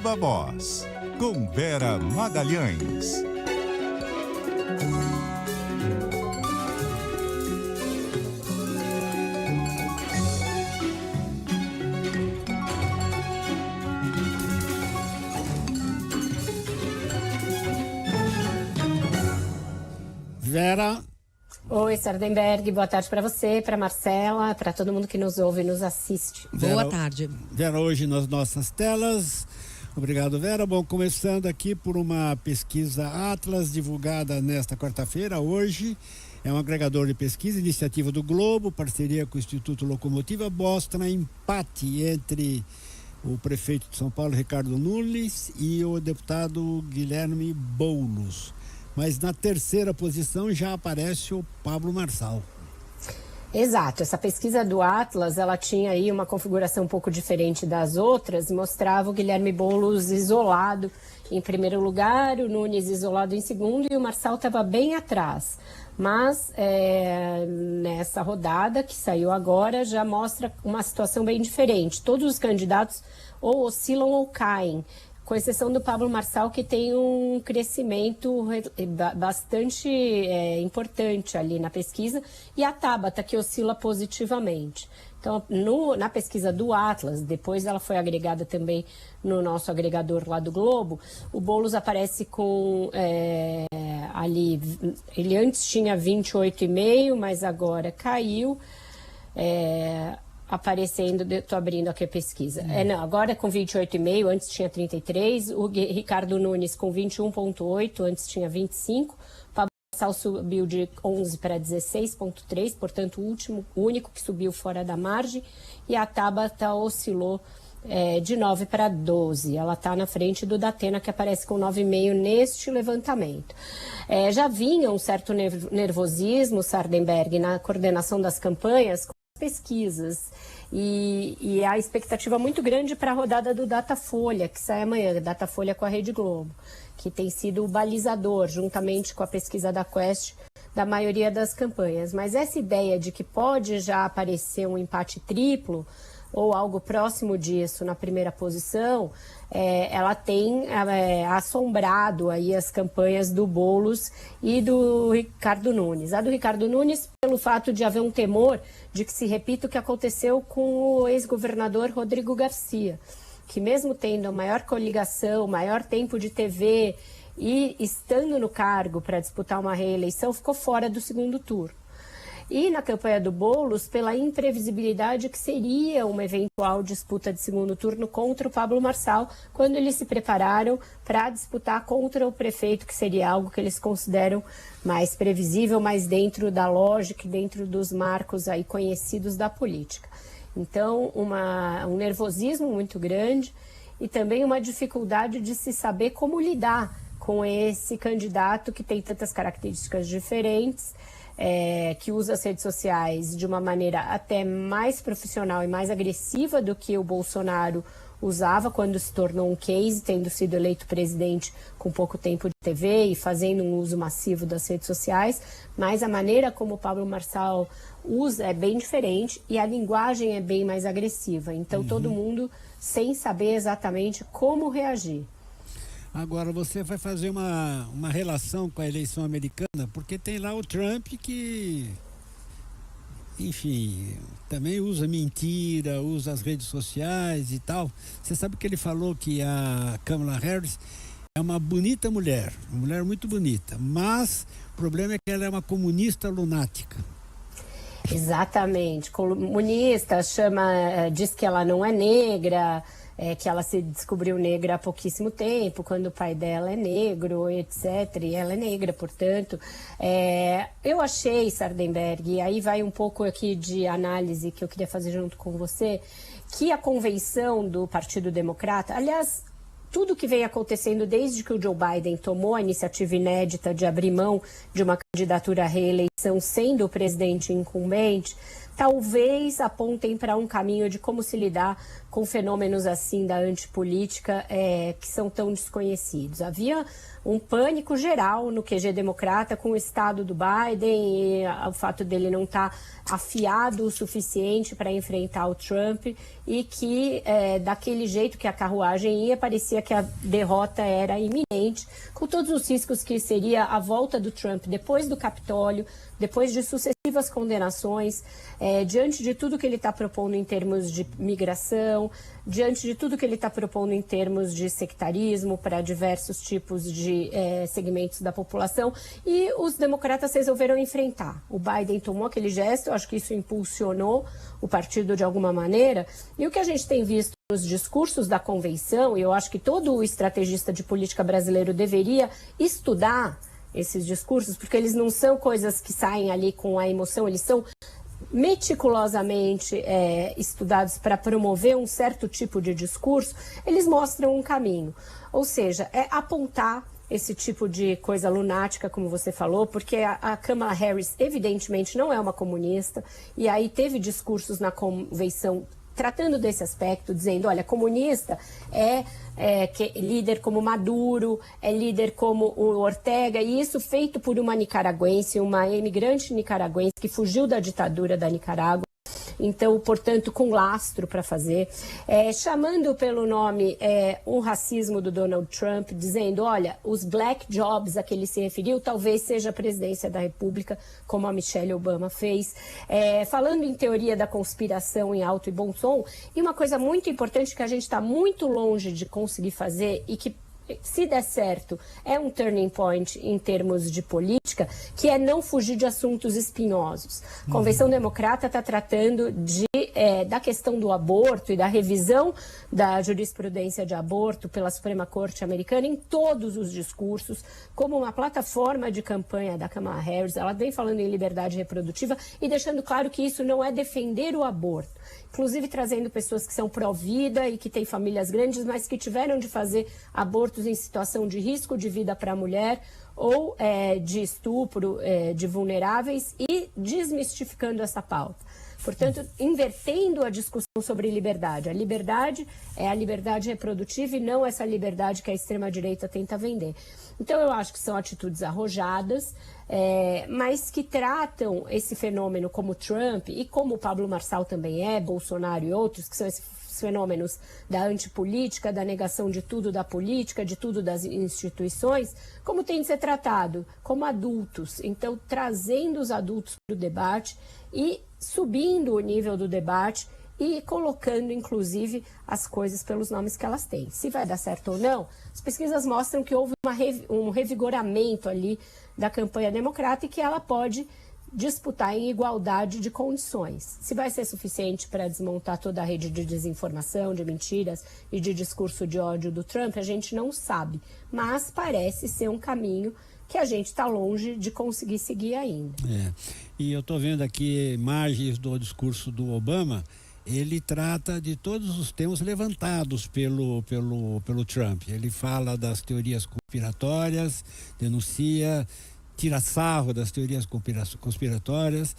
Viva Voz, com Vera Magalhães. Vera. Oi, Sardenberg, boa tarde para você, para Marcela, para todo mundo que nos ouve e nos assiste. Vera, boa tarde. Vera, hoje nas nossas telas. Obrigado, Vera. Bom, começando aqui por uma pesquisa Atlas, divulgada nesta quarta-feira, hoje. É um agregador de pesquisa, iniciativa do Globo, parceria com o Instituto Locomotiva, mostra empate entre o prefeito de São Paulo, Ricardo Nunes, e o deputado Guilherme Boulos. Mas na terceira posição já aparece o Pablo Marçal. Exato, essa pesquisa do Atlas, ela tinha aí uma configuração um pouco diferente das outras, mostrava o Guilherme Boulos isolado em primeiro lugar, o Nunes isolado em segundo e o Marçal estava bem atrás. Mas nessa rodada que saiu agora já mostra uma situação bem diferente. Todos os candidatos ou oscilam ou caem, com exceção do Pablo Marçal, que tem um crescimento bastante importante ali na pesquisa, e a Tabata, que oscila positivamente. Então, na pesquisa do Atlas, depois ela foi agregada também no nosso agregador lá do Globo, o Boulos aparece com ali, ele antes tinha 28,5, mas agora caiu, aparecendo, estou abrindo aqui a pesquisa. Não, agora com 28,5, antes tinha 33, o Ricardo Nunes com 21,8, antes tinha 25, o Pablo Marçal subiu de 11 para 16,3, portanto o único que subiu fora da margem, e a Tabata oscilou de 9 para 12, ela está na frente do Datena, que aparece com 9,5 neste levantamento. Já vinha um certo nervosismo, Sardenberg, na coordenação das campanhas, pesquisas e a expectativa muito grande para a rodada do Datafolha, que sai amanhã, Datafolha com a Rede Globo, que tem sido o balizador, juntamente com a pesquisa da Quest, da maioria das campanhas. Mas essa ideia de que pode já aparecer um empate triplo ou algo próximo disso na primeira posição, ela tem assombrado aí as campanhas do Boulos e do Ricardo Nunes. A do Ricardo Nunes, pelo fato de haver um temor de que se repita o que aconteceu com o ex-governador Rodrigo Garcia, que mesmo tendo a maior coligação, maior tempo de TV e estando no cargo para disputar uma reeleição, ficou fora do segundo turno. E na campanha do Boulos, pela imprevisibilidade que seria uma eventual disputa de segundo turno contra o Pablo Marçal, quando eles se prepararam para disputar contra o prefeito, que seria algo que eles consideram mais previsível, mais dentro da lógica e dentro dos marcos aí conhecidos da política. Então, um nervosismo muito grande e também uma dificuldade de se saber como lidar com esse candidato que tem tantas características diferentes, que usa as redes sociais de uma maneira até mais profissional e mais agressiva do que o Bolsonaro usava quando se tornou um case, tendo sido eleito presidente com pouco tempo de TV e fazendo um uso massivo das redes sociais, mas a maneira como o Pablo Marçal usa é bem diferente e a linguagem é bem mais agressiva. Então todo mundo sem saber exatamente como reagir. Agora, você vai fazer uma relação com a eleição americana, porque tem lá o Trump que, enfim, também usa mentira, usa as redes sociais e tal. Você sabe que ele falou que a Kamala Harris é uma bonita mulher, uma mulher muito bonita, mas o problema é que ela é uma comunista lunática. Exatamente, comunista, diz que ela não é negra, que ela se descobriu negra há pouquíssimo tempo, quando o pai dela é negro, etc. E ela é negra, portanto. Eu achei, Sardenberg, e aí vai um pouco aqui de análise que eu queria fazer junto com você, que a convenção do Partido Democrata, aliás, tudo que vem acontecendo desde que o Joe Biden tomou a iniciativa inédita de abrir mão de uma candidatura à reeleição sendo o presidente incumbente, talvez apontem para um caminho de como se lidar com fenômenos assim da antipolítica que são tão desconhecidos. Havia um pânico geral no QG democrata com o estado do Biden e o fato dele não estar afiado o suficiente para enfrentar o Trump e que daquele jeito que a carruagem ia, parecia que a derrota era iminente, com todos os riscos que seria a volta do Trump depois do Capitólio, depois de sucessivas condenações, diante de tudo que ele está propondo em termos de migração, diante de tudo que ele está propondo em termos de sectarismo para diversos tipos de segmentos da população, e os democratas resolveram enfrentar. O Biden tomou aquele gesto, eu acho que isso impulsionou o partido de alguma maneira, e o que a gente tem visto nos discursos da convenção, e eu acho que todo estrategista de política brasileiro deveria estudar esses discursos, porque eles não são coisas que saem ali com a emoção, eles são meticulosamente estudados para promover um certo tipo de discurso, eles mostram um caminho. Ou seja, apontar esse tipo de coisa lunática, como você falou, porque a Kamala Harris evidentemente não é uma comunista, e aí teve discursos na convenção tratando desse aspecto, dizendo, olha, comunista líder como Maduro, é líder como o Ortega, e isso feito por uma nicaragüense, uma imigrante nicaragüense que fugiu da ditadura da Nicarágua. Então, portanto, com lastro para fazer, chamando pelo nome o racismo do Donald Trump, dizendo, olha, os black jobs a que ele se referiu talvez seja a presidência da República, como a Michelle Obama fez, falando em teoria da conspiração em alto e bom som, e uma coisa muito importante que a gente está muito longe de conseguir fazer e que, se der certo, é um turning point em termos de política, que é não fugir de assuntos espinhosos. A Convenção Democrata está tratando da questão do aborto e da revisão da jurisprudência de aborto pela Suprema Corte Americana em todos os discursos, como uma plataforma de campanha da Kamala Harris. Ela vem falando em liberdade reprodutiva e deixando claro que isso não é defender o aborto, inclusive trazendo pessoas que são pró-vida e que têm famílias grandes, mas que tiveram de fazer abortos em situação de risco de vida para a mulher ou de estupro de vulneráveis, e desmistificando essa pauta. Portanto, invertendo a discussão sobre liberdade. A liberdade é a liberdade reprodutiva e não essa liberdade que a extrema-direita tenta vender. Então, eu acho que são atitudes arrojadas, mas que tratam esse fenômeno como Trump e como o Pablo Marçal também Bolsonaro e outros, que são esses fenômenos da antipolítica, da negação de tudo da política, de tudo das instituições, como tem de ser tratado, como adultos. Então, trazendo os adultos para o debate e subindo o nível do debate e colocando, inclusive, as coisas pelos nomes que elas têm. Se vai dar certo ou não, as pesquisas mostram que houve um revigoramento ali da campanha democrata e que ela pode disputar em igualdade de condições. Se vai ser suficiente para desmontar toda a rede de desinformação, de mentiras e de discurso de ódio do Trump, a gente não sabe. Mas parece ser um caminho que a gente está longe de conseguir seguir ainda. E eu estou vendo aqui imagens do discurso do Obama. Ele trata de todos os temas levantados pelo Trump. Ele fala das teorias conspiratórias, tira sarro das teorias conspiratórias,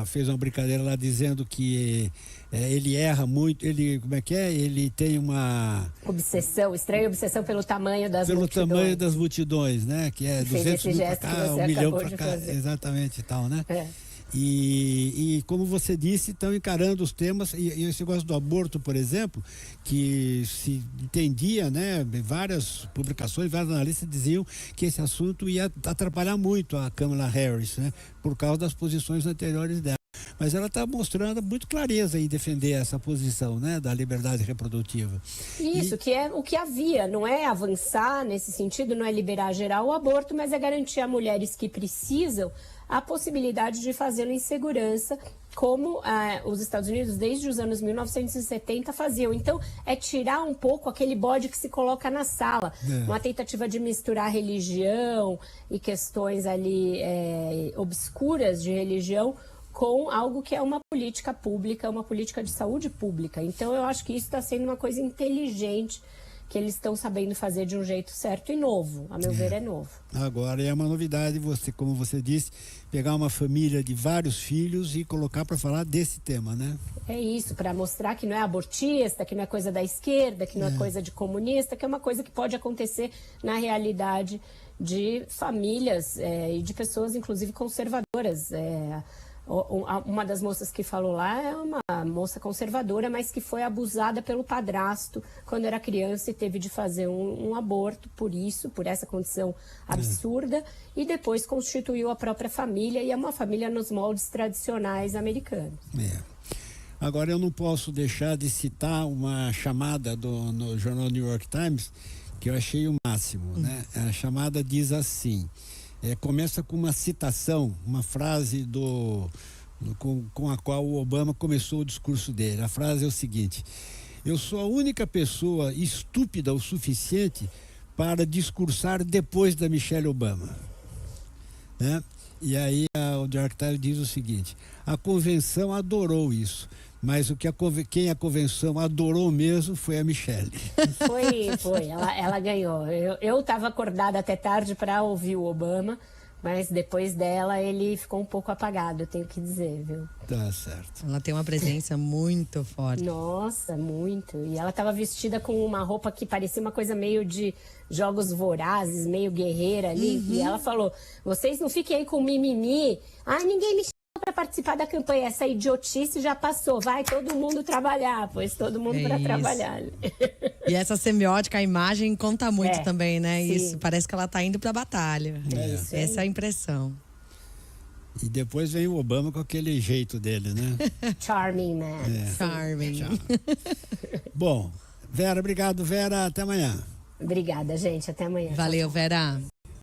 fez uma brincadeira lá dizendo que ele erra muito, ele tem uma estranha obsessão pelo tamanho das multidões. Pelo tamanho das multidões, né? Que é 200 mil para cá, 1 milhão para cá, exatamente e tal, né? E como você disse, estão encarando os temas, e esse negócio do aborto, por exemplo, que se entendia, né, várias publicações, vários analistas diziam que esse assunto ia atrapalhar muito a Kamala Harris, né, por causa das posições anteriores dela. Mas ela está mostrando muito clareza em defender essa posição, né, da liberdade reprodutiva. Isso, que é o que havia, não é avançar nesse sentido, não é liberar geral o aborto, mas é garantir a mulheres que precisam a possibilidade de fazê-lo em segurança, como os Estados Unidos, desde os anos 1970, faziam. Então, é tirar um pouco aquele bode que se coloca na sala. Uma tentativa de misturar religião e questões ali obscuras de religião com algo que é uma política pública, uma política de saúde pública. Então, eu acho que isso está sendo uma coisa inteligente que eles estão sabendo fazer de um jeito certo e novo. A meu ver, é novo. Agora é uma novidade você, como você disse, pegar uma família de vários filhos e colocar para falar desse tema, né? É isso, para mostrar que não é abortista, que não é coisa da esquerda, que não é coisa de comunista, que é uma coisa que pode acontecer na realidade de famílias e de pessoas, inclusive, conservadoras. Uma das moças que falou lá é uma moça conservadora, mas que foi abusada pelo padrasto quando era criança e teve de fazer um aborto por essa condição absurda, e depois constituiu a própria família, e é uma família nos moldes tradicionais americanos. Agora eu não posso deixar de citar uma chamada no jornal New York Times que eu achei o máximo, né? A chamada diz assim, começa com uma citação, uma frase com a qual o Obama começou o discurso dele. A frase é o seguinte: eu sou a única pessoa estúpida o suficiente para discursar depois da Michelle Obama, né? E aí o New York Times diz o seguinte: a convenção adorou isso, mas quem a convenção adorou mesmo foi a Michelle. Foi. Ela ganhou. Eu estava acordada até tarde para ouvir o Obama, mas depois dela ele ficou um pouco apagado, eu tenho que dizer, viu? Tá certo. Ela tem uma presença muito forte. Nossa, muito. E ela estava vestida com uma roupa que parecia uma coisa meio de Jogos Vorazes, meio guerreira ali. E ela falou: vocês não fiquem aí com mimimi. Ai, ninguém me para participar da campanha, essa idiotice já passou, vai todo mundo trabalhar, pois todo mundo para trabalhar. E essa semiótica, a imagem conta muito também, né? Sim. Isso, parece que ela tá indo pra batalha. Isso Essa é a impressão. E depois vem o Obama com aquele jeito dele, né? Charming man. Charming. Bom, Vera, obrigado, Vera, até amanhã. Obrigada, gente, até amanhã. Valeu, Vera.